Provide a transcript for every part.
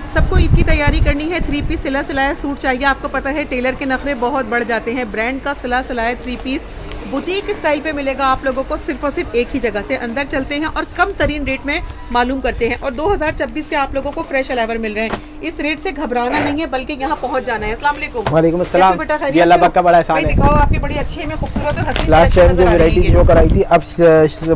सबको ईद की तैयारी करनी है, 3 पीस सिला सिलाया सूट चाहिए। आपको पता है टेलर के नखरे बहुत बढ़ जाते हैं। ब्रांड का सिला सिलाया 3 पीस बुटीक स्टाइल पे मिलेगा आप लोगों को सिर्फ और सिर्फ एक ही जगह से। अंदर चलते हैं और कम तरीन रेट में मालूम करते हैं। और 2026 के आप लोगों को फ्रेश अलावर मिल रहे हैं। इस रेट से घबराना नहीं है, बल्कि यहाँ पहुँच जाना है। अस्सलाम वालेकुम। वालेकुम अस्सलाम। बेटा ये अल्लाह पाक का बड़ा एहसान है। दिखाओ, आपकी बड़ी अच्छी है, खूबसूरत और हसीन लास्ट टाइम जो वैरायटी जो कराई थी, अब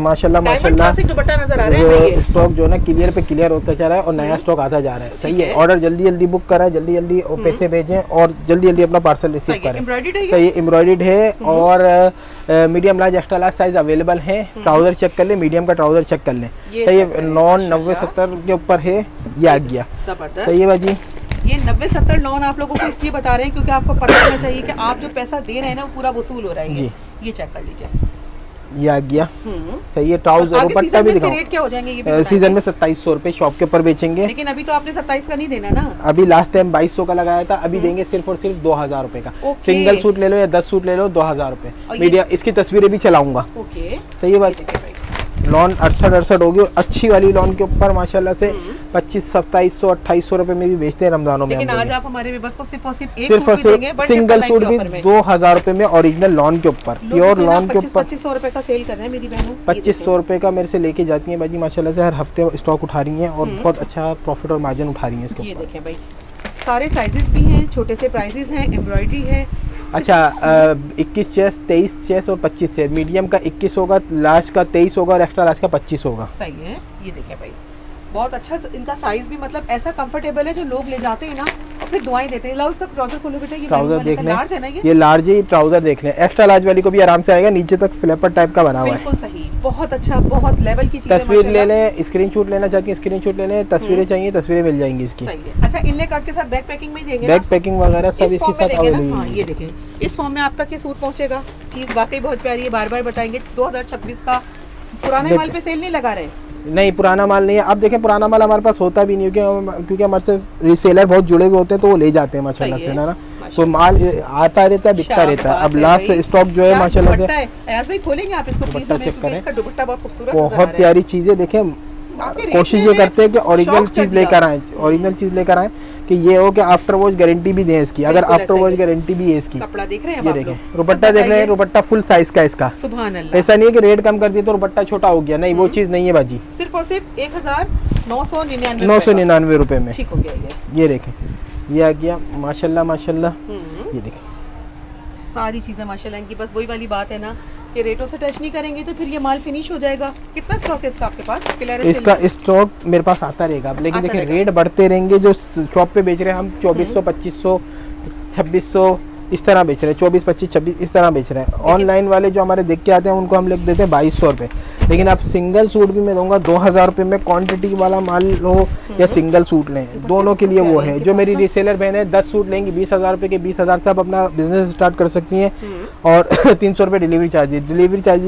माशाल्लाह माशाल्लाह दुपट्टा नजर आ रहा है। स्टॉक जो है ना क्लियर पे क्लियर होता जा रहा है और नया स्टॉक आता जा रहा है। सही है, ऑर्डर जल्दी जल्दी बुक करा, जल्दी जल्दी पैसे भेजें और जल्दी जल्दी अपना पार्सल रिसीव करें। सही है, एम्ब्रॉयडर्ड है और medium large extra large size available है। ट्राउजर चेक कर ले, मीडियम का ट्राउजर चेक कर ले। सही है, 90-70 के ऊपर है, ये आ गया। सही है बाजी, ये 90-70 नॉन आप लोगों को इसलिए बता रहे हैं क्योंकि आपको पता होना चाहिए कि आप जो पैसा दे रहे हैं ना वो पूरा वसूल हो रहा है। ये चेक कर लीजिए, ये आ गया। सही है, ट्राउजर दुपट्टा भी दिखाओ। रेट क्या हो जाएंगे ये सीजन में 2700 रुपए शॉप के ऊपर बेचेंगे। लेकिन अभी तो आपने 27 का नहीं देना ना। अभी लास्ट टाइम 2200 का लगाया था, अभी देंगे सिर्फ और सिर्फ 2000 रुपए का। सिंगल सूट ले लो या 10 सूट ले लो, 2000 रुपए। मीडिया इसकी तस्वीरें भी चलाऊंगा। सही है बात। लॉन 68 होगी और अच्छी वाली लॉन के ऊपर माशाल्लाह से 2500-2700-2800 रुपए में भी बेचते हैं रमजानों में। लेकिन आज आप हमारे बस को सिर्फ और सिर्फ एक सिर्फ और सिर्फ सिंगल सूट भी 2000 रुपए में ओरिजिनल लॉन के ऊपर, प्योर लॉन के ऊपर 2500 रुपए का सेल कर रहे हैं मेरी बहनों। 2500 रुपए का मेरे से लेके जाती हैं बाजी माशाल्लाह से। हर हफ्ते स्टॉक उठा रही हैं और बहुत अच्छा प्रॉफिट और मार्जिन उठा रही हैं इसके ऊपर। ये देखें भाई, सारे साइजेस भी हैं, छोटे से प्राइजेस हैं, एम्ब्रॉयडरी है। अच्छा 21 चेस्ट, 23 चेस्ट और 25 चेस्ट। मीडियम का 21 होगा, लार्ज का 23 होगा और एक्स्ट्रा लार्ज का 25 होगा। सही है, ये देखें भाई, बहुत अच्छा इनका साइज भी मतलब ऐसा कंफर्टेबल है जो लोग ले जाते हैं ना और फिर दुआएं देते हैं। लाओ इसका ट्राउजर खोलो बेटा, ये ट्राउजर देख लें, लार्ज है ना ये लार्ज है। ट्राउजर देख लें, एक्स्ट्रा लार्ज वाली को भी आराम से आएगा, नीचे तक फ्लैपर टाइप का बना हुआ है। बिल्कुल सही, बहुत अच्छा, बहुत लेवल की चीज है। तस्वीर ले लें, स्क्रीनशॉट लेना चाहती हैं स्क्रीनशॉट ले लें, तस्वीरें चाहिए तस्वीरें मिल जाएंगी इसकी। सही है। अच्छा, इनले कार्ड के साथ बैक पैकिंग में देंगे, बैक पैकिंग वगैरह सब इसके साथ अवेलेबल है। ये देखें, इस फॉर्म में आप तक ये सूट पहुंचेगा। चीज वाकई बहुत प्यारी है, बार बार बताएंगे। 2026 का पुराने माल पे सेल नहीं लगा रहे। नहीं, पुराना माल नहीं है। अब देखें, पुराना माल हमारे पास होता भी नहीं है क्योंकि हमारे से रिसेलर बहुत जुड़े हुए होते हैं तो वो ले जाते हैं माशाल्लाह से ना। तो माल आता रहता है, बिकता रहता है। अब लास्ट स्टॉक जो है माशाल्लाह से। अयाज भाई खोलेंगे आप इसको प्लीज, चेक करें। इसका दुपट्टा बहुत खूबसूरत, बहुत प्यारी चीज है। देखें, कोशिश ये करते हैं कि ओरिजिनल चीज लेकर आए, ओरिजिनल चीज लेकर आए कि ये हो कि आफ्टर वॉश गारंटी भी दें इसकी। अगर आफ्टर वॉश गारंटी भी है इसकी। कपड़ा देख रहे हैं, ये देखें, दुपट्टा देख रहे हैं, दुपट्टा फुल साइज का इसका। सुभान अल्लाह। ऐसा नहीं है कि रेट कम कर दिया तो दुपट्टा छोटा हो गया, नहीं, वो चीज नहीं है बाजी। सिर्फ और सिर्फ 1999 रुपए में ठीक हो गया। ये देखें, ये आ गया माशाल्लाह माशाल्लाह। ये देखें, सारी चीजें माशाल्लाह इनकी। बस वही वाली बात है ना कि रेटों से टच नहीं करेंगे तो फिर ये माल फिनिश हो जाएगा। कितना स्टॉक है इसका आपके पास? इसका स्टॉक मेरे पास आता रहेगा, लेकिन देखिए रेट बढ़ते रहेंगे। जो शॉप पे बेच रहे हैं हम 2400, 2500, 2600 इस तरह बेच रहे हैं, 24, 25, 26 इस तरह बेच रहे हैं। ऑनलाइन वाले जो हमारे देख के आते हैं उनको हम लिख देते हैं 2200 रुपये। लेकिन आप सिंगल सूट भी मैं दूंगा 2000 रुपये में। क्वांटिटी वाला माल हो या सिंगल सूट लें, दोनों के लिए वो है। जो मेरी रीसेलर बहन है 10 सूट लेंगी 20,000 रुपये के, 20,000 से आप अपना बिजनेस स्टार्ट कर सकती हैं। और 300 रुपये डिलीवरी चार्जेस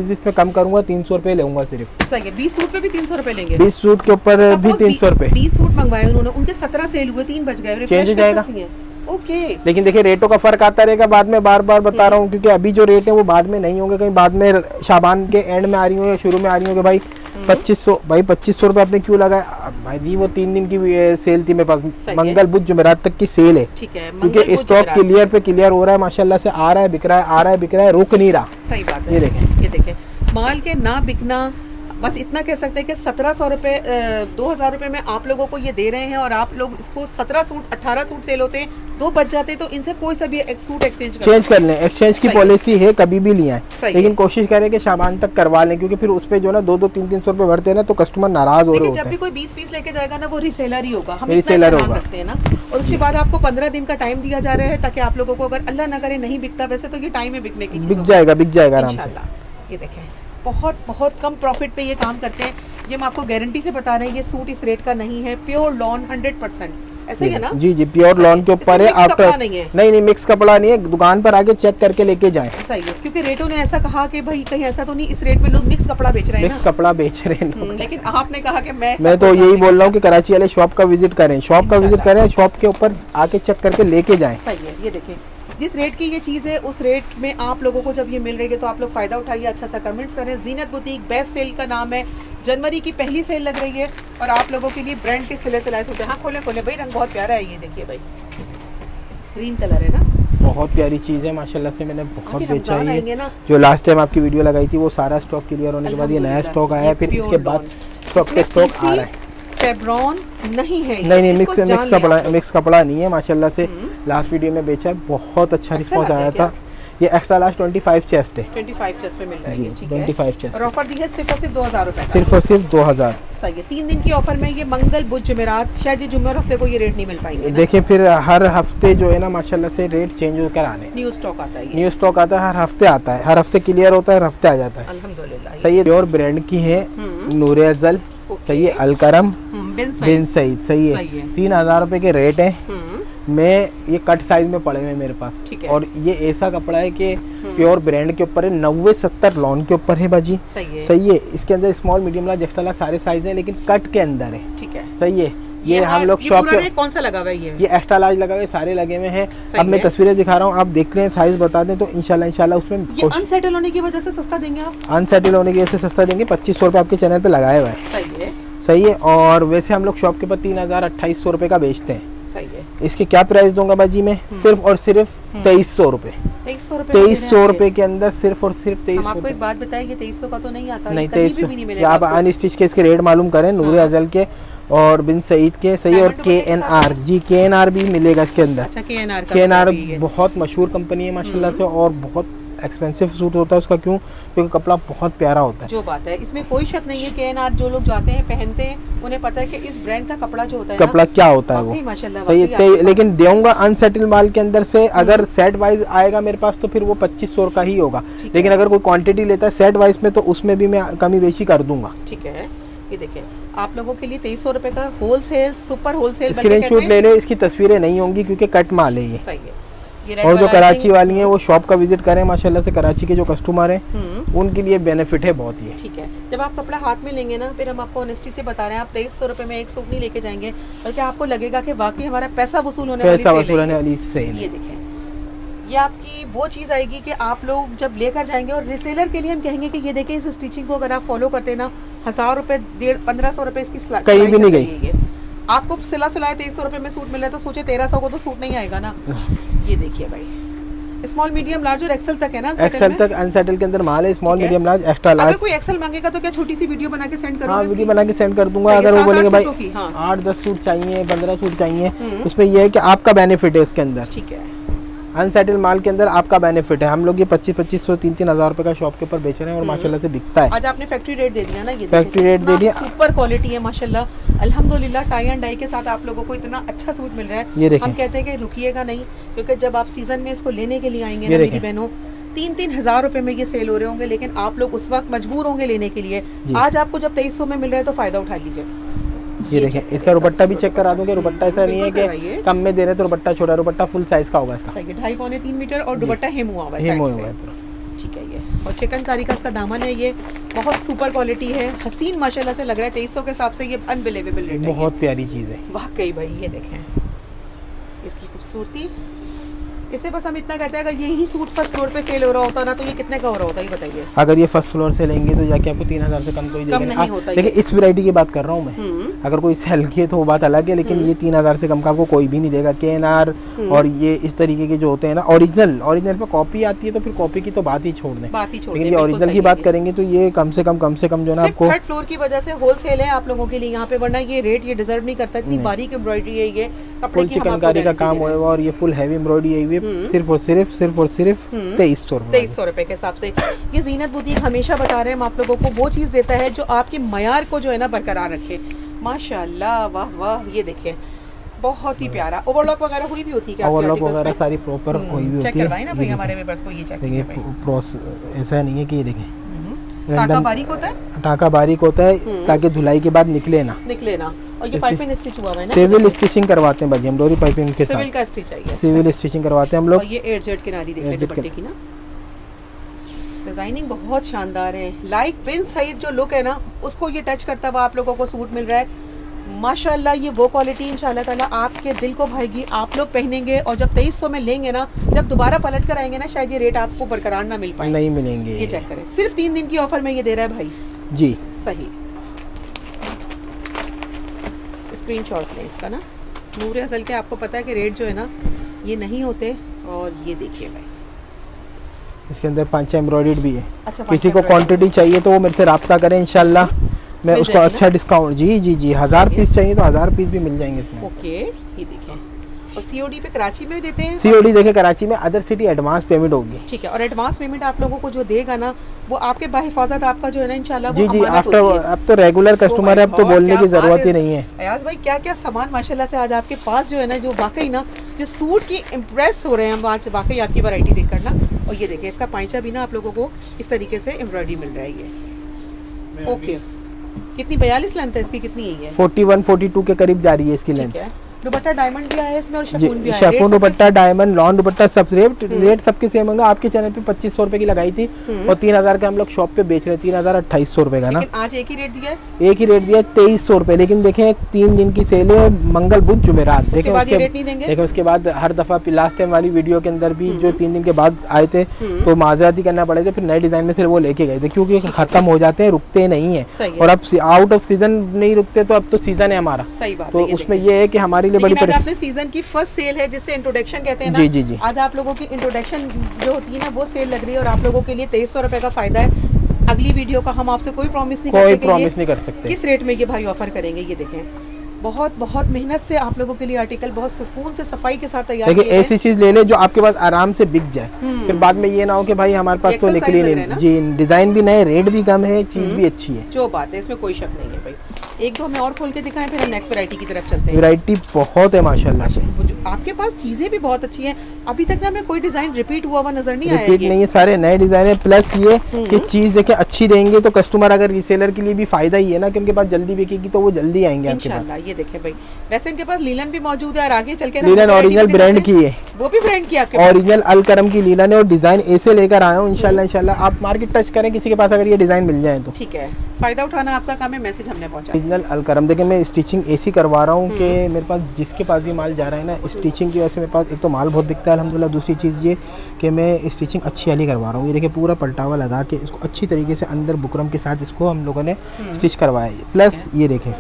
भी इसमें कम करूंगा, 300 रुपये लूंगा सिर्फ। सही है, 20 सूट पे भी 300 रुपये लेंगे। 20 सूट के ऊपर भी 300 रुपये। 20 सूट मंगवाए उन्होंने, उनके 17 सेल हुए, 3 बच गए। चेंज हो जाएगा। ओके। लेकिन देखिए रेटों का फर्क आता रहेगा बाद में, बार बार बता रहा हूँ क्योंकि अभी जो रेट है वो बाद में नहीं होंगे, कहीं बाद में शाबान के एंड में आ रही हो या शुरू में आ रही हो कि भाई 2500, भाई 2500 रुपये आपने क्यों लगाया? भाई जी वो 3 दिन की सेल थी मेरे पास, मंगल बुध जुमेरात तक की सेल है। ठीक है, क्योंकि स्टॉक क्लियर पे क्लियर हो रहा है माशाल्लाह से, आ रहा है बिक रहा है, आ रहा है बिक रहा है, रुक नहीं रहा। सही बात है। ये देखें माल के ना बिकना, बस इतना कह सकते हैं कि 1700 रुपये 2000 रुपये में आप लोगों को ये दे रहे हैं और आप लोग इसको 17 सूट 18 सूट सेल होते हैं, 2 बच जाते हैं तो इनसे कोई सा भी सूट एक्सचेंज कर लें। एक्सचेंज की पॉलिसी है, कभी भी लिया है, लेकिन कोशिश करें कि शाबान तक करवा लें क्योंकि फिर उस पे जो ना 200-300 रुपये बढ़ते हैं ना तो कस्टमर नाराज हो रहे हैं। जब भी कोई 20 पीस लेके जाएगा ना वो रीसेलर ही होगा, हम रीसेलर होगा है ना। और उसके बाद आपको 15 दिन का टाइम दिया जा रहा है ताकि आप लोगों को, अगर अल्लाह ना करे नहीं बिकता, वैसे तो ये टाइम है बिकने की, बिक जाएगा आराम से। ये देखें, बहुत कम प्रॉफिट पे ये काम करते हैं। ये हम आपको गारंटी से बता रहे हैं, ये सूट इस रेट का नहीं है, प्योर लॉन 100%। ऐसा ही है ना? जी, प्योर लॉन के ऊपर है। आफ्टर नहीं मिक्स कपड़ा नहीं है, दुकान पर आके चेक करके लेके जाएं। सही है, क्योंकि रेटों ने ऐसा कहा कि भाई कहीं ऐसा तो नहीं इस रेट में लोग मिक्स कपड़ा बेच रहे हैं। मिक्स कपड़ा बेच रहे हैं, लेकिन आपने कहा कि मैं तो यही बोल रहा हूँ कि कराची वाले शॉप का विजिट करें, शॉप के ऊपर आके चेक करके लेके जाएं। सही है, ये देखें जिस रेट की ये चीज़ है उस रेट में आप लोगों को जब ये मिल रही है तो आप लोग फ़ायदा उठाइए, अच्छा सा कमेंट्स करें। जीनत बुटीक बेस्ट सेल का नाम है, जनवरी की पहली सेल लग रही है और आप लोगों के लिए ब्रांड के सिले सिलाए सूट। हाँ खोले खोले भाई, रंग बहुत प्यारा है, ये देखिए भाई, ग्रीन कलर है ना, बहुत प्यारी चीज़ है माशाल्लाह से। मैंने बहुत बेचा है ये, ना जो लास्ट टाइम आपकी वीडियो लगाई थी वो सारा स्टॉक क्लियर होने के बाद ये नया स्टॉक आया है, फिर इसके बाद स्टॉक पे स्टॉक आ रहा है। फेब्रॉन नहीं है, नहीं मिक्स कपड़ा नहीं है माशाल्लाह से। लास्ट वीडियो में बेचा है, बहुत अच्छा रिस्पॉन्स आया था। ये एक्स्ट्रा लार्ज 25 चेस्ट है, 25 चेस्ट पे मिल रहा है ये, ठीक 25 चेस्ट और ऑफर दी है सिर्फ और सिर्फ 2000 रुपए, सिर्फ और सिर्फ 2000। सही है, 3 दिन की ऑफर में ये मंगल बुध जुमेरात, शायद ये जुम्मे और हफ्ते को ये रेट नहीं मिल पाएंगे। देखिए फिर हर हफ्ते जो है ना माशाल्लाह से रेट चेंज होकर आने, न्यू स्टॉक आता है, न्यू स्टॉक आता है, हर हफ्ते आता है, हर हफ्ते क्लियर होता है, हर हफ्ते आ जाता है अल्हम्दुलिल्लाह। सही है, प्योर ब्रांड की है, नूरे अज़ल सही है, अलकरम बिन सईद सही है, 3000 रुपए के रेट है। मैं ये कट साइज में पड़े हुए मेरे पास, और ये ऐसा कपड़ा है कि प्योर ब्रांड के ऊपर है, 90-70 लॉन के ऊपर है बाजी, सही है। इसके अंदर small medium large extra large सारे साइज हैं, लेकिन कट के अंदर है, ठीक है सही है। ये हम लोग शॉप पे कौन सा लगा हुआ है, ये एक्स्ट्रा लार्ज लगा हुआ है, सारे लगे हुए हैं। अब मैं तस्वीरें दिखा रहा हूँ, आप देख लें, साइज बता दें तो इंशाल्लाह उसमें अनसेटल होने की वजह से सस्ता देंगे आप, अनसेटल होने की वजह से सस्ता देंगे। 2500 रुपये आपके चैनल पे लगाए हुआ है, सही है। और वैसे हम लोग शॉप के ऊपर 3000-2800 रुपये का बेचते हैं, सही है। इसके क्या प्राइस दूंगा बाजी मैं, सिर्फ और सिर्फ 2300 रुपये, 2300 रुपये के अंदर सिर्फ और सिर्फ 2300। आपको एक बात बताइए, 2300 का तो नहीं आता, नहीं 2300। आप अनस्टिच के इसके रेट मालूम करें, नूरे अज़ल के और बिन सईद के, सही। और KNR जी, KNR भी मिलेगा इसके अंदर। अच्छा, KNR बहुत मशहूर कंपनी है माशाल्लाह से, और बहुत एक्सपेंसिव सूट होता है उसका, क्यों? क्योंकि कपड़ा बहुत प्यारा होता है, जो बात है इसमें कोई शक नहीं है। KNR जो लोग जाते हैं पहनते हैं उन्हें पता है कि इस ब्रांड का कपड़ा जो होता है, कपड़ा क्या होता है वो माशाल्लाह सही है। लेकिन देऊंगा अनसेटल माल के अंदर से, अगर सेट वाइज आएगा मेरे पास तो फिर वो 2500 का ही होगा, लेकिन अगर कोई क्वांटिटी लेता है सेट वाइज में तो उसमें भी मैं कमी बेशी कर दूंगा, ठीक है। ये देखिए आप लोगों के लिए 2300 रुपए का होलसेल, सुपर होलसेल स्क्रीनशॉट ले ले। इसकी तस्वीरें नहीं होंगी क्योंकि कट माल है ये, सही है। और जो कराची वाली हैं वो शॉप का विजिट करें माशाल्लाह से, कराची के जो कस्टमर हैं उनके लिए बेनिफिट है बहुत ही, ठीक है। जब आप कपड़ा हाथ में लेंगे ना, फिर हम आपको ऑनेस्टी से बता रहे हैं, आप 2300 रुपए में एक सूट नहीं लेके जाएंगे, बल्कि आपको लगेगा कि वाकई हमारा पैसा वसूल होने वाली सेल। ये देखें, ये आपकी वो चीज़ आएगी कि आप लोग जब लेकर जाएंगे, और रिसेलर के लिए हम कहेंगे कि ये देखिए इस स्टिचिंग को अगर आप फॉलो करते हैं ना, 1000 रुपए 1500 रुपए इसकी कहीं भी नहीं गई। आपको सिला सिलाए 2300 रुपए में सूट मिल रहा है, तो सोचे 1300 को तो सूट नहीं आएगा ना। ये देखिए भाई, स्मॉल मीडियम लार्ज और एक्सेल तक है ना, एक्सेल तक अनसेटल के अंदर माल है, small medium large extra large. अगर कोई एक्सेल मांगेगा तो क्या छोटी सी वीडियो बना के सेंड करूंगा? हाँ, वीडियो बना के सेंड कर दूंगा। अगर वो बोलेंगे भाई 8-10 सूट चाहिए, 15 सूट चाहिए, उसमें ये है कि आपका बेनिफिट है इसके अंदर, ठीक है। अनसेटल माल के अंदर आपका बेनिफिट है। हम लोग ये 2500 3-3 हज़ार रुपए का शॉप के ऊपर बेच रहे हैं और माशाल्लाह से बिकता है। आज आपने फैक्ट्री रेट दे दिया ना, ये फैक्ट्री रेट दे दिया, सुपर क्वालिटी है माशाल्लाह अल्हम्दुलिल्लाह। टाई एंड डाई के साथ आप लोगों को इतना अच्छा सूट मिल रहा है। ये हम कहते हैं कि रुकिएगा नहीं, क्योंकि जब आप सीजन में इसको लेने के लिए आएंगे ना मेरी बहनों, 3-3 हज़ार रुपए में ये सेल हो रहे होंगे, लेकिन आप लोग उस वक्त मजबूर होंगे लेने के लिए। आज आपको जब 2300 में मिल रहा है तो फायदा उठा लीजिए। ये देखें, इसका दुपट्टा भी चेक करा दूंगे। दुपट्टा ऐसा नहीं है कि कम में दे रहे तो दुपट्टा छोटा, दुपट्टा फुल साइज का होगा इसका, 2.5-3 मीटर और दुपट्टा हेम हुआ है, ठीक है। ये और चिकनकारी का इसका दामन है, ये बहुत सुपर क्वालिटी है, हसीन माशाल्लाह से लग रहा है। 2300 के हिसाब से ये अनबिलीवेबल रेट है, बहुत प्यारी चीज़ है वाकई भाई। ये देखें इसकी खूबसूरती, इसे बस हम इतना कहते हैं, अगर यही सूट फर्स्ट फ्लोर पे सेल हो रहा होता ना तो ये कितने का हो रहा होता है, ये बताइए। अगर ये फर्स्ट फ्लोर से लेंगे तो जाके आपको 3000 से कम कोई नहीं होता। लेकिन इस वैरायटी की बात कर रहा हूँ मैं, अगर कोई सेल की है तो वो बात अलग है, लेकिन ये 3000 से कम का आपको कोई भी नहीं देगा। KNR और ये इस तरीके के जो होते हैं ना, ओरिजिनल पे कॉपी आती है तो फिर कॉपी की तो बात ही छोड़ दें, लेकिन ये ओरिजिनल की बात करेंगे तो ये कम से कम जो है ना आपको थर्ड फ्लोर की वजह से होलसेल है आप लोगों के लिए यहाँ पे, वरना ये रेट ये डिजर्व नहीं करता। इतनी बारीक एम्ब्रॉयडरी है, ये कपड़े की चिकनकारी का काम हुआ है और ये फुल हैवी एम्ब्रॉयडरी है, सिर्फ और सिर्फ 2300 रुपए के हिसाब से। ये जीनत बुटीक हमेशा बता रहे हैं हम आप लोगों को, वो चीज देता है जो आपके मयार को जो है ना बरकरार रखे। माशाल्लाह, वाह वाह। ये देखिए बहुत ही प्यारा। ओवरलॉक वगैरह हुई भी होती है क्या? ओवरलॉक वगैरह सारी प्रॉपर हुई भी होती है। चेक करवाइए ना भाई हमारे व्यूअर्स को, ये चेक कीजिए भाई। ऐसा नहीं है कि ये देखें टाका बारीक होता है, टाका बारीक होता है ताकि धुलाई के बाद निकले ना। और ये पाइपिंग स्टिच हुआ है ना, सिविल स्टिचिंग करवाते हैं भाई हम, डोरी पाइपिंग के साथ सिविल का स्टिच चाहिए, सिविल स्टिचिंग करवाते हैं हम लोग। और ये एडजेट किनारी देख लेते दुपट्टे की ना, डिजाइनिंग बहुत शानदार है। लाइक बिन सईद जो लुक है ना उसको ये टच करता हुआ आप लोगों को सूट मिल रहा है। माशाल्लाह ये वो क्वालिटी इंशाल्लाह ताला आपके दिल को भाएगी। आप लोग पहनेंगे और जब 2300 में लेंगे ना, जब दोबारा पलट कर आएंगे ना, शायद ये रेट आपको बरकरार ना मिल पाए, नहीं मिलेंगे। ये चेक करें, सिर्फ 3 दिन की ऑफर में ये दे रहा है भाई जी। सही स्क्रीनशॉट लें इसका ना। नूर असल के आपको पता है कि रेट जो है ना ये नहीं होते। और ये देखिए भाई इसके अंदर 5 एम्ब्रॉयडर्ड भी है। अच्छा, किसी को क्वांटिटी चाहिए तो वो मेरे से रब्ता करें, इंशाल्लाह मैं उसको अच्छा डिस्काउंट। जी जी जी, 1000 पीस चाहिए तो 1000 पीस भी मिल जाएंगे इसमें। ओके, ये देखें। और सीओडी पे कराची में भी देते हैं? सीओडी देखे कराची में, अदर सिटी एडवांस पेमेंट होगी। ठीक है, और एडवांस पेमेंट आप लोगों को जो देगा ना वो आपके बाहिफाजत आपका जो है ना इंशाल्लाह जी जी। आफ्टर अब तो रेगुलर कस्टमर है, अब तो बोलने की जरूरत ही नहीं है। अयाज भाई क्या क्या सामान माशाल्लाह से आज आपके पास जो है ना, जो वाकई ना जो सूट की इम्प्रेस हो रहे हैं हम आज वाकई आपकी वैरायटी देखकर ना। और ये देखिए इसका पांचा भी ना आप लोगों को इस तरीके से एम्ब्रॉयडरी मिल रहा है ये। ओके, कितनी 42 लेंथ है इसकी, कितनी है ये? 41-42 के करीब जा रही है इसकी लेंथ। दुपट्टा डायमंड भी आया है इसमें और शिफॉन भी आया है। शिफॉन दुपट्टा, डायमंड, लॉन दुपट्टा, सब रेट सबके सेम होंगे। आपके चैनल पे 2500 रुपए की लगाई थी और 3000 का हम लोग शॉप पे बेच रहे हैं, 3000-2800 रुपए का ना। आज एक ही रेट दिया है, 2300 रुपए। लेकिन देखें 3 दिन की सेल है, मंगल बुध जुमेरात। देखें उसके बाद हर दफा लास्ट टाइम वाली वीडियो के अंदर भी जो 3 दिन के बाद आए थे तो माजराती करना पड़े थे, फिर नए डिजाइन में से वो लेके गए थे क्योंकि खत्म हो जाते हैं, रुकते नहीं है। और अब आउट ऑफ सीजन नहीं रुकते, तो अब तो सीजन है हमारा। सही बात। तो उसमें ये है कि हमारे लिए बड़ी आपने सीजन की फर्स्ट सेल है जिसे इंट्रोडक्शन कहते हैं ना। जी जी जी। आज आप लोगों की इंट्रोडक्शन जो होती है ना वो सेल लग रही है और आप लोगों के लिए 2300 रुपए का फायदा है। अगली वीडियो का हम आपसे कोई प्रॉमिस नहीं कर सकते किस रेट में ये भाई ऑफर करेंगे। ये देखें बहुत बहुत मेहनत से आप लोगों के लिए आर्टिकल बहुत सुकून से सफाई के साथ तैयार किए हैं। ऐसी चीज ले ले जो आपके पास आराम से बिक जाए, फिर बाद में ये ना हो कि भाई हमारे पास तो निकली नहीं। जी, डिजाइन भी नए, रेट भी कम है, चीज भी अच्छी है। जो बात है इसमें कोई शक नहीं है भाई। एक दो हमें और खोल के दिखाएं, फिर हम नेक्स्ट वैरायटी की तरफ चलते हैं। वैरायटी बहुत है माशाल्लाह से। आपके पास चीजें भी बहुत अच्छी हैं। अभी तक ना हमें कोई डिजाइन रिपीट हुआ नजर नहीं आया। रिपीट नहीं है, सारे नए डिजाइन है। प्लस ये कि चीज देखें अच्छी देंगे तो कस्टमर, अगर रीसेलर के लिए भी फायदा ही है ना कि उनके पास जल्दी बिकेगी तो वो जल्दी आएंगे आपके पास। ये देखें भाई, वैसे इनके पास लीलन भी मौजूद है और आगे चल के लीलन ओरिजिनल ब्रांड की है, वो भी ब्रांड की आपके ओरिजिनल अलकरम की लीलन है और डिजाइन ऐसे लेकर आया हूँ। इंशाल्लाह आप मार्केट टच करें किसी के पास अगर ये डिजाइन मिल जाए तो ठीक है, फायदा उठाना आपका काम है। मैसेज हमने पहुंचा। ओरिजिनल अलकरम देखिए, मैं स्टिचिंग ऐसी करवा रहा हूँ कि मेरे पास जिसके पास भी माल जा रहा है ना, स्टिचिंग की वजह से मेरे पास एक तो माल बहुत बिकता है अल्हम्दुलिल्लाह। दूसरी चीज़ ये कि मैं स्टिचिंग अच्छी वाली करवा रहा हूँ। ये देखिए पूरा पलटावा लगा के इसको अच्छी तरीके से अंदर बुकरम के साथ इसको हम लोगों ने स्टिच करवाया है। प्लस ये देखें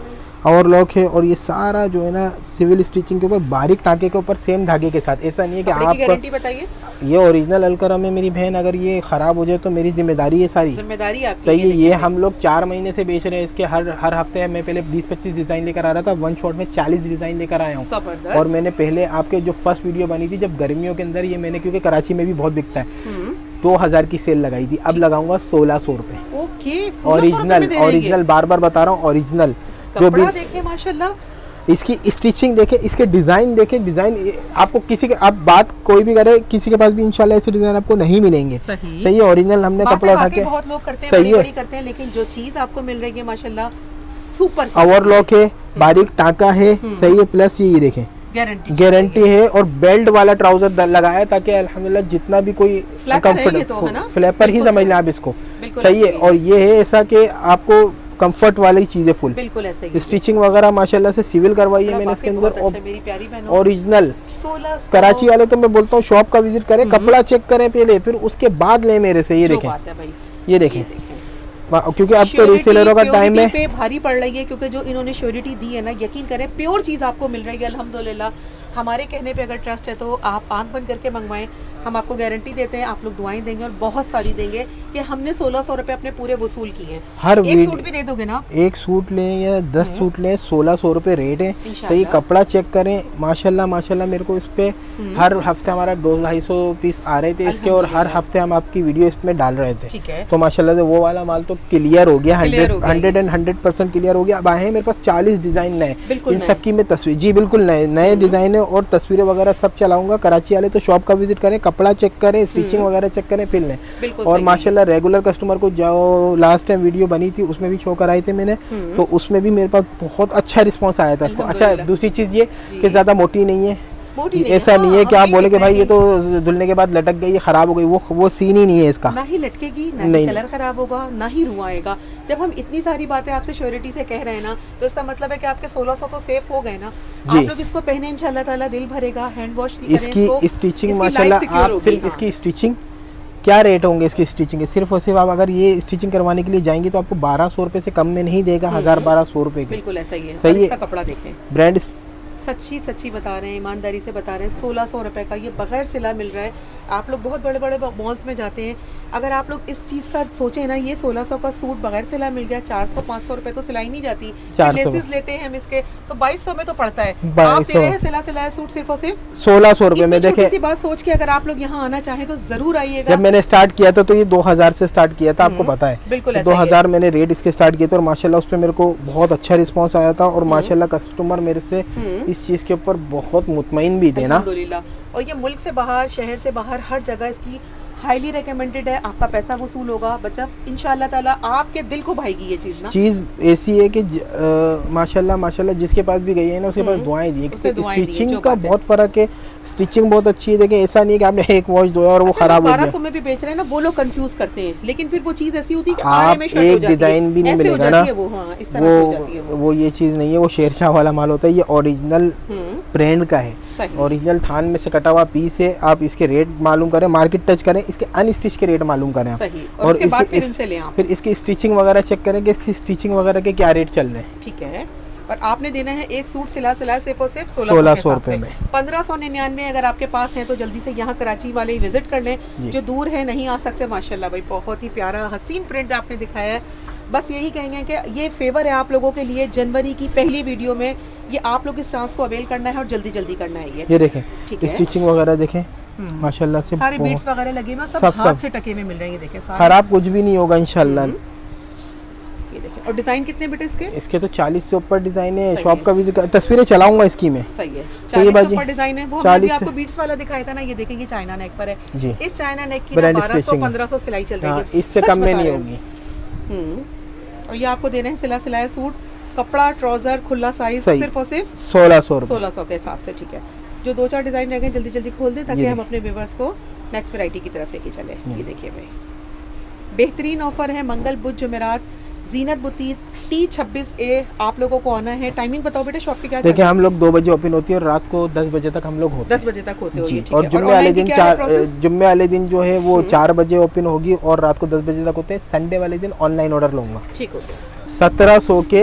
और लॉक है, और ये सारा जो है ना सिविल स्टिचिंग के ऊपर बारीक टाँके के ऊपर सेम धागे के साथ। ऐसा नहीं है कि आप गारंटी बताइए। ये ओरिजिनल अलकरम है मेरी बहन, अगर ये ख़राब हो जाए तो मेरी जिम्मेदारी है, सारी जिम्मेदारी आपकी। सही है। ये हम लोग 4 महीने से बेच रहे हैं इसके। हर हफ्ते मैं पहले 20-25 डिज़ाइन लेकर आ रहा था, वन शॉट में 40 डिज़ाइन लेकर आया हूँ। और मैंने पहले आपके जो फर्स्ट वीडियो बनी थी जब गर्मियों के अंदर, ये मैंने क्योंकि कराची में भी बहुत बिकता है, 2000 की सेल लगाई थी। अब लगाऊंगा 1600 रुपए। ओके, ओरिजिनल बार बार बता रहा हूँ, ओरिजिनल जो भी देखे माशाल्लाह, इसकी स्टिचिंग देखे, इसके डिजाइन देखे। डिजाइन आपको किसी के, आप बात कोई भी करे, किसी के पास भी इंशाल्लाह ऐसे डिजाइन आपको नहीं मिलेंगे। सही है, ओरिजिनल हमने कपड़ा उठा के बहुत लोग करते हैं, बड़ी करते हैं, लेकिन जो चीज आपको मिल रही है माशाल्लाह सुपर। ओवरलॉक है, बारीक टाँका है, सही है। प्लस ये देखें गारंटी है और बेल्ट वाला ट्राउजर लगाया ताकि अल्हम्दुलिल्लाह जितना भी कोई फ्लैपर ही समझ लें आप इसको, सही है। और ये है ऐसा कि आपको कंफर्ट वाली चीजें फुल, बिल्कुल ऐसे ही। स्टिचिंग वगैरह माशाल्लाह से सिविल करवाई है मैंने इसके अंदर। ओरिजिनल कराची वाले तो मैं बोलता हूँ शॉप का विजिट करें, कपड़ा चेक करें पहले, फिर उसके बाद लें मेरे से। ये देखें, ये देखें, क्योंकि अब तो रीसेलरों का टाइम है। पे भारी पड़ रही है क्योंकि जो इन्होंने श्योरिटी दी है ना, यकीन करें प्योर चीज आपको मिल रही है अल्हम्दुलिल्लाह। हमारे कहने पे अगर ट्रस्ट है तो आप आंख बंद करके मंगवाएं, हम आपको गारंटी देते हैं, आप लोग दुआएं देंगे और बहुत सारी देंगे कि हमने 1600 रुपए अपने पूरे वसूल किए हैं। हर एक सूट भी दे दोगे ना, एक सूट लें या 10 सूट लें, 1600 रुपए रेट है। सही, कपड़ा चेक करें माशाल्लाह माशाल्लाह। मेरे को इस पे हर हफ्ते हमारा 200-250 पीस आ रहे थे इसके, और हर हफ्ते हम आपकी वीडियो इसमें डाल रहे थे। तो माशाल्लाह से वो वाला माल तो क्लियर हो गया, 100% क्लियर हो गया। अब आए हैं मेरे पास 40 डिजाइन नए, इन सबकी मैं तस्वीर, जी बिल्कुल नए डिजाइन है और तस्वीरें वगैरह सब चलाऊंगा। कराची वाले तो शॉप का विजिट करें, कपड़ा चेक करें, स्टिचिंग वगैरह चेक करें, फिर लें। और माशाल्लाह रेगुलर कस्टमर को जो लास्ट टाइम वीडियो बनी थी उसमें भी शो कराए थे मैंने, तो उसमें भी मेरे पास बहुत अच्छा रिस्पांस आया था इसको। अच्छा, दूसरी चीज़ ये कि ज़्यादा मोटी नहीं है, मोटी नहीं ऐसा नहीं है कि आप बोले कि भाई ये तो धुलने के बाद लटक गई, खराब हो गई, वो सीन ही नहीं है इसका। ना ही लटकेगी, ना ही कलर खराब होगा, ना ही रुआएगा। जब हम इतनी सारी बातें आपसे श्योरिटी से कह रहे हैं ना, तो इसका मतलब है कि आपके 1600 तो सेफ हो गए ना। आप लोग इसको पहने इंशाल्लाह ताला दिल भरेगा। हैंड वॉश नहीं करें इसको। इसकी स्टिचिंग माशाल्लाह, आप सिर्फ इसकी स्टिचिंग क्या रेट होंगे इसकी स्टिचिंग के, सिर्फ और सिर्फ आप अगर ये स्टिचिंग करवाने के लिए जाएंगे तो आपको 1200 रुपए से कम में नहीं देगा, 1000-1200 रुपए के। बिल्कुल ऐसा ही है। सही है। इसका कपड़ा देखें, ब्रांड सच्ची बता रहे हैं, ईमानदारी से बता रहे हैं। 1600 रुपए का ये बगैर सिला मिल रहा है। आप लोग बहुत बड़े बड़े मॉल्स में जाते हैं, अगर आप लोग इस चीज़ का सोचें ना, ये 1600 का सूट बगैर सिला मिल गया, 400-500 रुपए तो सिलाई नहीं जाती। लेसेस लेते हैं हम इसके तो 2200 में तो पड़ता है। आप दे रहे हैं सिलाया सूट सिर्फ और सिर्फ 1600 रुपए में। देखिए इसी बात सोच के अगर आप लोग यहाँ आना चाहें तो जरूर आइएगा। जब मैंने स्टार्ट किया था तो ये 2000 से स्टार्ट किया था, आपको पता है। बिल्कुल 2000 मैंने रेट इसके स्टार्ट किए थे और माशाल्लाह उस पर मेरे को बहुत अच्छा रिस्पॉन्स आया था और माशाल्लाह कस्टमर मेरे से इस चीज़ के ऊपर बहुत मुतमईन भी थे ना। और ये मुल्क से बाहर, शहर से बाहर, हर जगह इसकी हाईली रिकमेंडेड है। आपका पैसा वसूल होगा बच्चा, इंशाल्लाह ताला आपके दिल को भाएगी ये चीज़ ना। चीज़ ऐसी है कि माशाल्लाह जिसके पास भी गई है ना उसके पास दुआएं दी। स्टिचिंग का बहुत फर्क है, स्टिचिंग बहुत अच्छी है। देखिए ऐसा नहीं है कि आपने एक वॉश धोया और वो खराब हो गया। 1200 में भी बेच रहे हैं ना, वो लोग कंफ्यूज करते हैं, लेकिन फिर वो चीज़ ऐसी होती है कि आप एक डिजाइन भी नहीं मिलेगा ना, वो ये चीज़ नहीं है। वो शेरशाह वाला माल होता है, ये ओरिजिनल ब्रांड का है, ओरिजिनल थान में से कटा हुआ पीस है। आप इसके रेट मालूम करें, मार्केट टच करें, इसके अनस्टिच के रेट मालूम करें और उसके बाद फिर इनसे लें आप। फिर इसकी स्टिचिंग वगैरह चेक करें कि इसकी स्टिचिंग वगैरह के क्या रेट चल रहे हैं। ठीक है। और आपने देना है एक सूट सिला सिर्फ और सिर्फ 1600 रुपए में। 1599 अगर आपके पास है तो जल्दी से यहाँ कराची वाले विजिट कर लें। जो दूर है नहीं आ सकते, माशाल्लाह भाई बहुत ही प्यारा हसीन प्रिंट आपने दिखाया है। बस यही कहेंगे कि ये फेवर है आप लोगों के लिए, जनवरी की पहली वीडियो में ये आप लोग इस चांस को अवेल करना है और जल्दी करना है। ये देखें, स्टिचिंग वगैरह देखें माशाल्लाह से, सारे बीट्स वगैरह लगे हुए, सब हाथ से टके में मिल रहे हैं। ये देखें, खराब कुछ भी नहीं होगा इंशाल्लाह। ये देखें, और डिजाइन कितने बेटे इसके तो 40 से ऊपर डिजाइन है। शॉप का भी तस्वीरें चलाऊंगा इसकी में। सही है, 40 से ऊपर डिजाइन है। वो हमने आपको बीट्स वाला दिखाया था ना, ये देखें, ये चाइना नेक पर है। इस चाइना नेक की 1200-1500 सिलाई चल रही है, इससे कम में नहीं होगी। और ये आपको देना है सिलाया सूट, कपड़ा, ट्राउजर, खुला साइज, सिर्फ और सिर्फ 1600 के हिसाब से। ठीक है, जो 2-4 डिजाइन रह गए जल्दी खोल दें ताकि हम अपने व्यूअर्स को नेक्स्ट वैरायटी की तरफ लेके चले। ये देखिए भाई, बेहतरीन ऑफर है। मंगल, बुध, जुमेरात, जीनत बुटीक T26A आप लोगों को आना है। टाइमिंग बताओ बेटे शॉप की क्या? देखिए हम लोग 2 बजे ओपन होती है और रात को 10 बजे तक हम लोग होते हैं। 10 बजे तक होते हो। और जुम्मे वाले दिन जो है वो 4 बजे ओपन होगी और रात को 10 बजे तक होते हैं। संडे वाले दिन ऑनलाइन ऑर्डर लूंगा। ठीक हो गया। 1700 के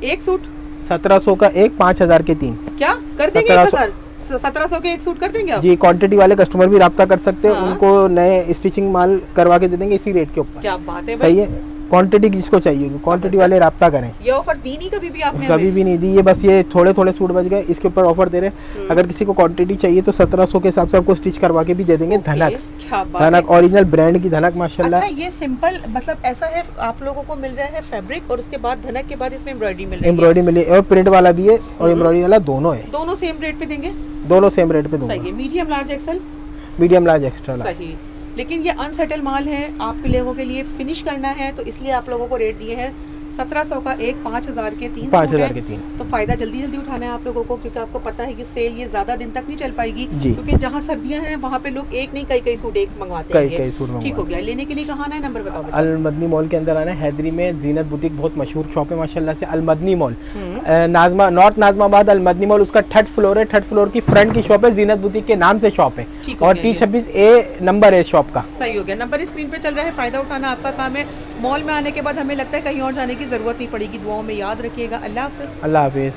एक सूट, 1700 का एक, 5000 के 3। क्या कर देंगे? 1700 के एक सूट कर देंगे आप? जी, क्वांटिटी वाले कस्टमर भी राब्ता कर सकते हैं। उनको नए स्टिचिंग माल करवा के दे देंगे इसी रेट के ऊपर। क्या बात है, सही है। क्वांटिटी जिसको चाहिए होगी, क्वांटिटी वाले राब्ता करें। ये ऑफर दी नहीं कभी भी आपने? कभी भी नहीं दी, ये बस ये थोड़े सूट बच गए, इसके ऊपर ऑफर दे रहे। अगर किसी को क्वांटिटी चाहिए तो 1700 के हिसाब से आपको स्टिच करवा के भी दे देंगे। धनक ओरिजिनल ब्रांड की धनक माशाल्लाह। अच्छा, ये सिंपल मतलब ऐसा है, आप लोगों को मिल रहा है फैब्रिक और उसके बाद धनक के बाद इसमें एम्ब्रॉयडरी मिल रही है। एम्ब्रॉयडरी मिली और प्रिंट वाला भी है और एम्ब्रॉयडरी वाला दोनों है। दोनों सेम रेट पे देंगे? दोनों सेम रेट पे दूंगा। सही है। Medium, large, XL? Medium, large, extra large. सही। लेकिन ये अनसेटल माल है, आप लोगों के लिए फिनिश करना है तो इसलिए आप लोगों को रेट दिए हैं 1700 का एक, 5000 के 3। 5000 के 3। तो फायदा जल्दी उठाना है आप लोगों को, क्योंकि आपको पता है कि सेल ये ज्यादा दिन तक नहीं चल पाएगी, क्योंकि जहाँ सर्दियाँ हैं वहाँ पे लोग एक नहीं कई सूट एक मंगवाते हैं। कई सूट। ठीक हो गया। लेने के लिए कहाँ आना है, नंबर बताओ? अल मदनी मॉल के अंदर आना है। हैदरी में जीनत बुटीक बहुत मशहूर शॉप है माशाल्लाह से, अल मदनी मॉल। नॉर्थ नाजमाबाद अल मदनी मॉल, उसका 3rd फ्लोर है। 3rd फ्लोर की फ्रंट की शॉप है, जीनत बुटीक के नाम से शॉप है और T26A नंबर है शॉप का। सही हो गया। नंबर स्क्रीन पे चल रहा है, फायदा उठाना आपका काम है। मॉल में आने के बाद हमें लगता है कहीं और जाने की जरूरत नहीं पड़ेगी। दुआओं में याद रखिएगा। अल्लाह हाफिज़। अल्लाह हाफिज़।